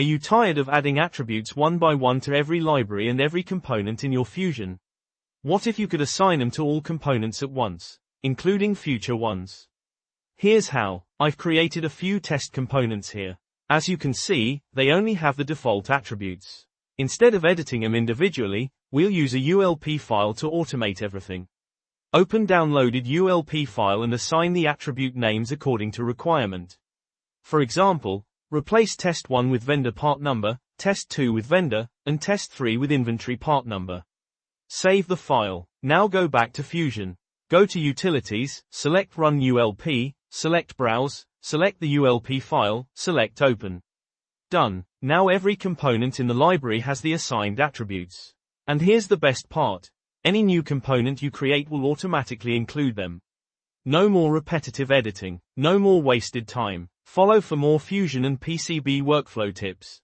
Are you tired of adding attributes one by one to every library and every component in your Fusion? What if you could assign them to all components at once, including future ones? Here's how. I've created a few test components here. As you can see, they only have the default attributes. Instead of editing them individually, we'll use a ULP file to automate everything. Open downloaded ULP file and assign the attribute names according to requirement. For example, replace test1 with vendor part number, test2 with vendor, and test3 with inventory part number. Save the file. Now go back to Fusion. Go to Utilities, select Run ULP, select Browse, select the ULP file, select Open. Done. Now every component in the library has the assigned attributes. And here's the best part. Any new component you create will automatically include them. No more repetitive editing. No more wasted time. Follow for more Fusion and PCB workflow tips.